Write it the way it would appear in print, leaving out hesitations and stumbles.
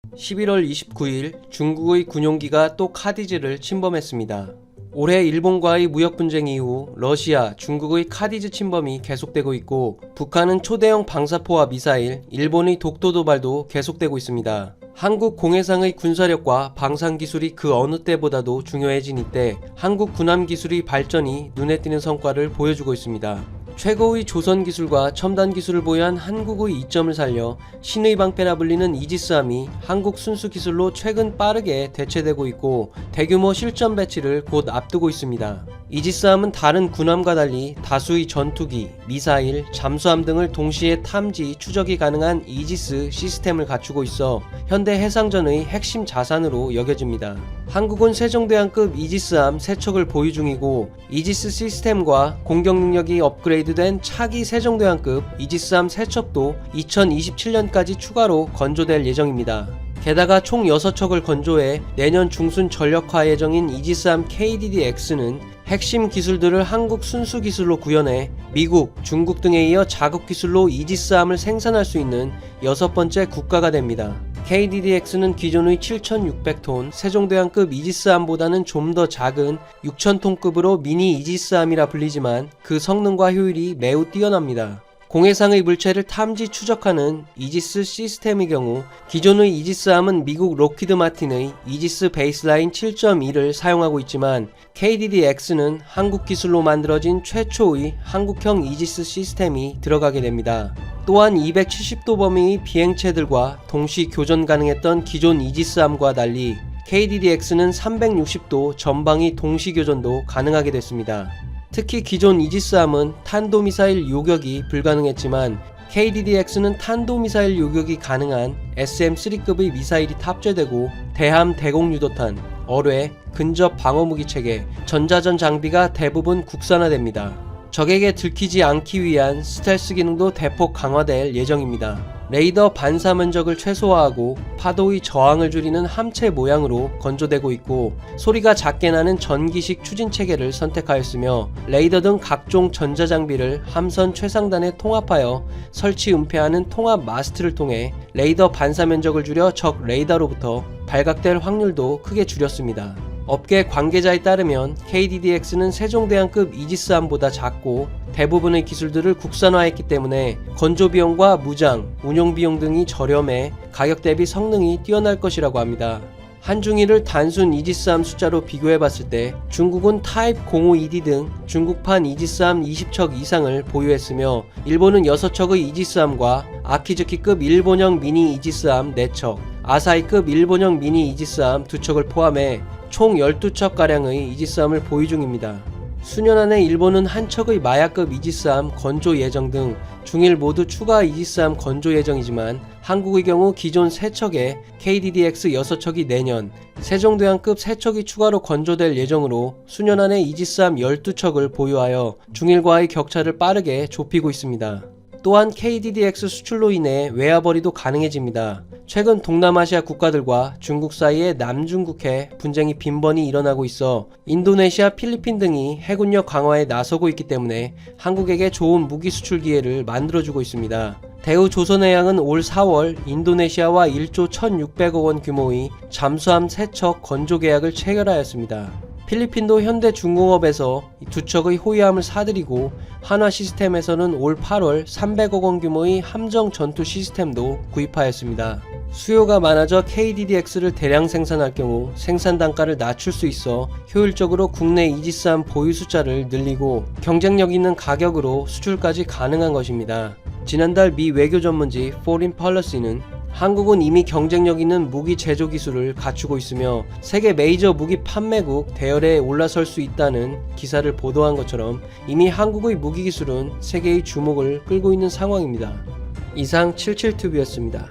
11월 29일 중국의 군용기가 또 카디즈를 침범했습니다. 올해 일본과의 무역 분쟁 이후 러시아, 중국의 카디즈 침범이 계속되고 있고 북한은 초대형 방사포와 미사일, 일본의 독도 도발도 계속되고 있습니다. 한국 공해상의 군사력과 방산기술이 그 어느 때보다도 중요해진 이때 한국 군함기술의 발전이 눈에 띄는 성과를 보여주고 있습니다. 최고의 조선기술과 첨단기술을 보유한 한국의 이점을 살려 신의 방패라 불리는 이지스함이 한국 순수기술로 최근 빠르게 대체되고 있고 대규모 실전 배치를 곧 앞두고 있습니다. 이지스함은 다른 군함과 달리 다수의 전투기, 미사일, 잠수함 등을 동시에 탐지, 추적이 가능한 이지스 시스템을 갖추고 있어 현대 해상전의 핵심 자산으로 여겨집니다. 한국은 세종대왕급 이지스함 3척을 보유 중이고 이지스 시스템과 공격 능력이 업그레이드된 차기 세종대왕급 이지스함 3척도 2027년까지 추가로 건조될 예정입니다. 게다가 총 6척을 건조해 내년 중순 전력화 예정인 이지스함 KDD-X는 핵심 기술들을 한국 순수 기술로 구현해 미국, 중국 등에 이어 자국 기술로 이지스함을 생산할 수 있는 6번째 국가가 됩니다. KDD-X는 기존의 7,600톤 세종대왕급 이지스함보다는 좀 더 작은 6,000톤급으로 미니 이지스함이라 불리지만 그 성능과 효율이 매우 뛰어납니다. 공해상의 물체를 탐지 추적하는 이지스 시스템의 경우 기존의 이지스함은 미국 록히드 마틴의 이지스 베이스라인 7.2를 사용하고 있지만 KDD-X는 한국 기술로 만들어진 최초의 한국형 이지스 시스템이 들어가게 됩니다. 또한 270도 범위의 비행체들과 동시 교전 가능했던 기존 이지스함과 달리 KDD-X는 360도 전방위 동시 교전도 가능하게 됐습니다. 특히 기존 이지스함은 탄도미사일 요격이 불가능했지만 KDD-X는 탄도미사일 요격이 가능한 SM-3급의 미사일이 탑재되고 대함 대공유도탄, 어뢰, 근접 방어무기 체계, 전자전 장비가 대부분 국산화됩니다. 적에게 들키지 않기 위한 스텔스 기능도 대폭 강화될 예정입니다. 레이더 반사 면적을 최소화하고 파도의 저항을 줄이는 함체 모양으로 건조되고 있고 소리가 작게 나는 전기식 추진 체계를 선택하였으며 레이더 등 각종 전자장비를 함선 최상단에 통합하여 설치 은폐하는 통합 마스트를 통해 레이더 반사 면적을 줄여 적 레이더로부터 발각될 확률도 크게 줄였습니다. 업계 관계자에 따르면 KDD-X는 세종대왕급 이지스함보다 작고 대부분의 기술들을 국산화했기 때문에 건조비용과 무장, 운용비용 등이 저렴해 가격 대비 성능이 뛰어날 것이라고 합니다. 한중일을 단순 이지스함 숫자로 비교해봤을 때 중국은 타입 05ED 등 중국판 이지스함 20척 이상을 보유했으며 일본은 6척의 이지스함과 아키즈키급 일본형 미니 이지스함 4척, 아사히급 일본형 미니 이지스함 2척을 포함해 총 12척가량의 이지스함을 보유 중입니다. 수년 안에 일본은 한 척의 마야급 이지스함 건조 예정 등 중일 모두 추가 이지스함 건조 예정이지만 한국의 경우 기존 3척에 KDD-X 6척이 내년, 세종대왕급 3척이 추가로 건조될 예정으로 수년 안에 이지스함 12척을 보유하여 중일과의 격차를 빠르게 좁히고 있습니다. 또한 KDD-X 수출로 인해 외화벌이도 가능해집니다. 최근 동남아시아 국가들과 중국 사이에 남중국해 분쟁이 빈번히 일어나고 있어 인도네시아, 필리핀 등이 해군력 강화에 나서고 있기 때문에 한국에게 좋은 무기 수출 기회를 만들어주고 있습니다. 대우조선해양은 올 4월 인도네시아와 1조 1,600억 원 규모의 잠수함 3척 건조 계약을 체결하였습니다. 필리핀도 현대중공업에서 2척의 호위함을 사들이고 한화시스템에서는 올 8월 300억 원 규모의 함정 전투 시스템도 구입하였습니다. 수요가 많아져 KDD-X를 대량 생산할 경우 생산 단가를 낮출 수 있어 효율적으로 국내 이지스함 보유 숫자를 늘리고 경쟁력 있는 가격으로 수출까지 가능한 것입니다. 지난달 미 외교 전문지 Foreign Policy는 한국은 이미 경쟁력 있는 무기 제조 기술을 갖추고 있으며 세계 메이저 무기 판매국 대열에 올라설 수 있다는 기사를 보도한 것처럼 이미 한국의 무기 기술은 세계의 주목을 끌고 있는 상황입니다. 이상 77TV였습니다.